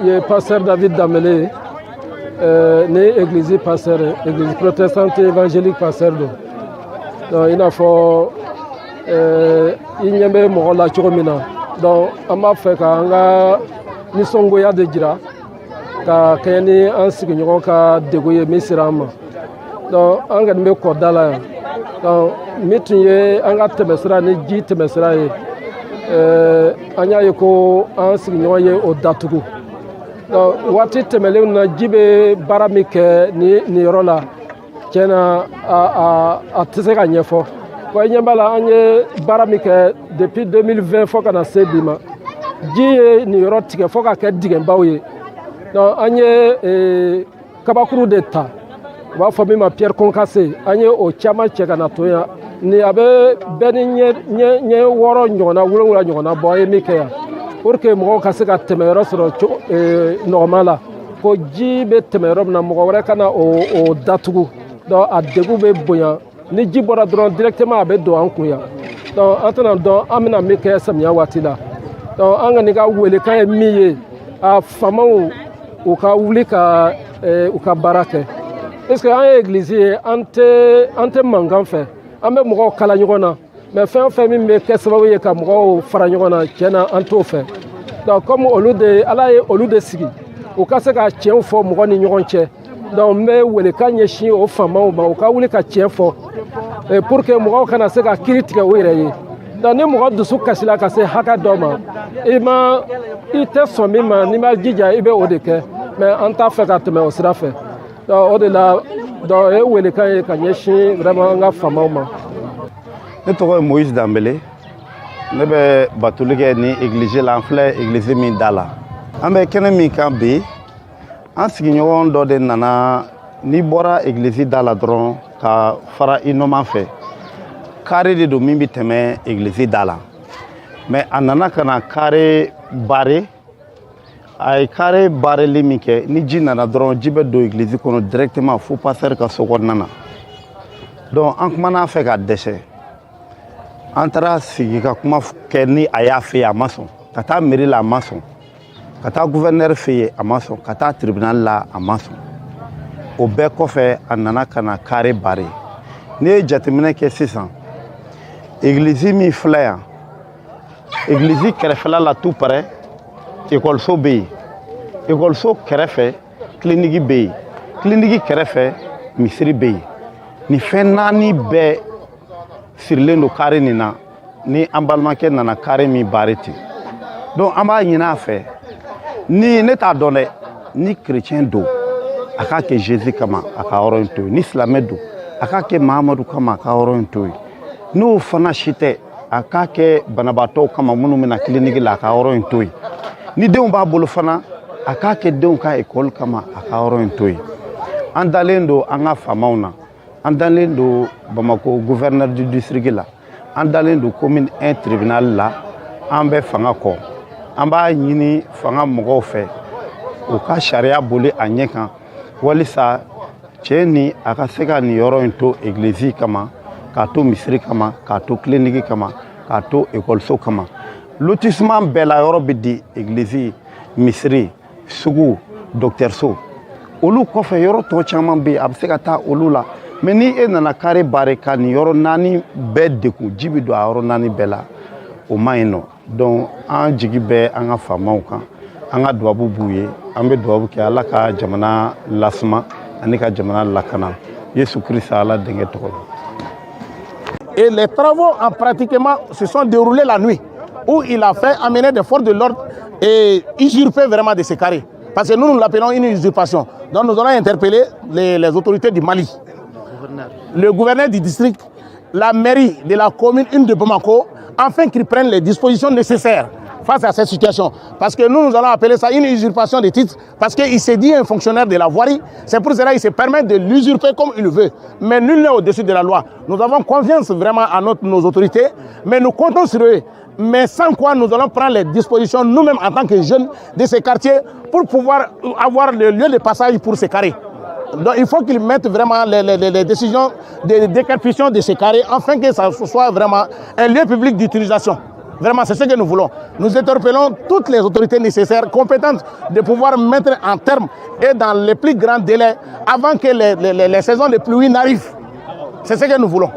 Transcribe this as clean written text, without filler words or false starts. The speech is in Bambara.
ye pasteur David Damele ne église pasteur église protestante évangélique pasteur do. Donc il a fo il n'y a pas mɔgɔ la cogo min na. Donc an b'a fɛ ka an ka nisɔngoya de jira ka kɛɲɛ ni an sigiɲɔgɔn ka degun ye min sera an ma. Donc an kɔni bɛ kɔda la yan. Donc min tun ye an ka tɛmɛsira ni ji tɛmɛsira ye an y'a ye ko an sigiɲɔgɔn ye o datugu. Donc waati tɛmɛlenw na ji bɛ baara min kɛ nin yɔrɔ la tiɲɛ na a tɛ se ka ɲɛfɔ. Wa ɲɛ b'a la an ye baara min kɛ depuis 2020 fo ka na se bi ma ji ye nin yɔrɔ tigɛ fo ka kɛ digɛnbaw ye. Donc an ye kabakuru de ta u b'a fɔ min ma Pierre Concassé an ye o caman cɛ ka na to yan ni a bɛ bɛɛ ni ɲɛ 6 ɲɔgɔnna 7 ɲɔgɔnna bɔ an ye min kɛ yan pour que mɔgɔw ka se ka tɛmɛ yɔrɔ sɔrɔ nɔgɔma la ko ji bɛ tɛmɛ yɔrɔ min na mɔgɔ wɛrɛ ka na o datugu. Donc a degun bɛ bonya ni ji bɔra dɔrɔn directement a bɛ don an kun yan. Donc an tɛna dɔn an bɛna min kɛ samiya waati la. Donc an kɔni ka welekan ye min ye a faamaw u ka wuli ka u ka baara kɛ. Est-ce que an ye église ye an tɛ mankan fɛ an bɛ mɔgɔw kala ɲɔgɔn na mais fɛn o fɛn min bɛ kɛ sababu ye ka mɔgɔw fara ɲɔgɔn na tiɲɛ na an t'o fɛ. Donc comme Ala ye olu de sigi u ka se ka tiɲɛw fɔ mɔgɔ ni ɲɔgɔn cɛ. Donc n bɛ welekan ɲɛsin o faamaw ma u ka wuli ka tiɲɛ fɔ pour que mɔgɔw kana se ka kiiri tigɛ u yɛrɛ ye. Donc ni mɔgɔ dusu kasila ka se hakɛ dɔ ma i tɛ sɔn min ma n'i ma jija i bɛ o de kɛ mais an t'a fɛ ka tɛmɛ o sira fɛ. Donc o de la donc e welekan ye ka ɲɛsin vraiment an ka faamaw ma. Ne tɔgɔ ye Moïse Dambele ne bɛ batoli kɛ ni église la an filɛ église min da la an bɛ kɛnɛ min kan bi an sigiɲɔgɔn dɔ de nana n'i bɔra église da la dɔrɔn ka fara i nɔman fɛ carré de don min bɛ tɛmɛ église da la mais a nana ka na carré barré a ye carré barreli min kɛ ni ji nana dɔrɔn ji bɛ don église kɔnɔ directement fo pasteur ka so kɔnɔna na. Donc an kumana a fɛ ka dɛsɛ an taara sigi ka kuma kɛ ni a y'a fɛ yen a ma sɔn ka taa mairie la a ma sɔn ka taa gouverneur fɛ yen a ma sɔn ka taa tribunal la a ma sɔn o bɛɛ kɔfɛ a nana ka na carré barré. N'i ye jateminɛ kɛ sisan église min filɛ yan église kɛrɛfɛla la tout près école-so bɛ yen école-so kɛrɛfɛ clinique bɛ yen clinique kɛrɛfɛ misiri bɛ yen nin fɛn 4 bɛɛ sirilen don carré nin na ni an balimakɛ nana carré min barré ten. Donc an b'a ɲini a fɛ ni ne t'a dɔn dɛ ni chrétien don a k'a kɛ Jésus kama a ka yɔrɔ in to yen ni silamɛ don a k'a kɛ Mahamadu kama a ka yɔrɔ in to yen n'o fana si tɛ a k'a kɛ banabaatɔw kama minnu bɛna clinique la a ka yɔrɔ in to yen ni denw b'a bolo fana a k'a kɛ denw ka école kama a ka yɔrɔ in to yen. An dalen don an ka faamaw na an dalen don Bamako gouverneur du district la an dalen don commune 1 tribunal la an bɛ fanga kɔ an b'a ɲini fanga mɔgɔw fɛ u ka sariya boli a ɲɛ kan walisa cɛ ni a ka se ka nin yɔrɔ in to église kama k'a to misiri kama k'a to clinique kama k'a to école-so kama. Lotissement bɛɛ la yɔrɔ bɛ di église misiri sugu docteur-so olu kɔfɛ yɔrɔ tɔ caman bɛ yen a bɛ se ka taa olu la mais ni e nana carré barré ka nin yɔrɔ 4 bɛɛ dekun ji bɛ don a yɔrɔ 4 bɛɛ la o ma ɲi nɔ. Donc an jigi bɛ an ka faamaw kan an ka duwabu b'u ye an bɛ duwabu kɛ Ala ka jamana lasuma ani ka jamana lakana Yesu Kirisa Ala denkɛ tɔgɔ la. Et les travaux en pratiquement se sont déroulés la nuit où il a fait amener des forces de l'ordre et usurper vraiment de ces carrés. Parce que nous l'appelons une usurpation. Donc nous allons interpeller les autorités du Mali, le gouverneur du district, la mairie de la commune 1 de Bamako, afin qu'ils prennent les dispositions nécessaires face à cette situation. Parce que nous allons appeler ça une usurpation de titres, parce qu'il s'est dit un fonctionnaire de la voirie, c'est pour cela qu'il se permet de l'usurper comme il veut. Mais nul n'est au-dessus de la loi. Nous avons confiance vraiment à nos autorités, mais nous comptons sur eux. Mais sans quoi nous allons prendre les dispositions nous-mêmes en tant que jeunes de ces quartiers pour pouvoir avoir le lieu de passage pour ces carrés. Donc il faut qu'ils mettent vraiment les décisions de décapitalisation de ces carrés afin que ça soit vraiment un lieu public d'utilisation. Vraiment, c'est ce que nous voulons. Nous interpellons toutes les autorités nécessaires, compétentes, de pouvoir mettre en terme et dans les plus grands délais avant que les saisons de pluie n'arrivent. C'est ce que nous voulons.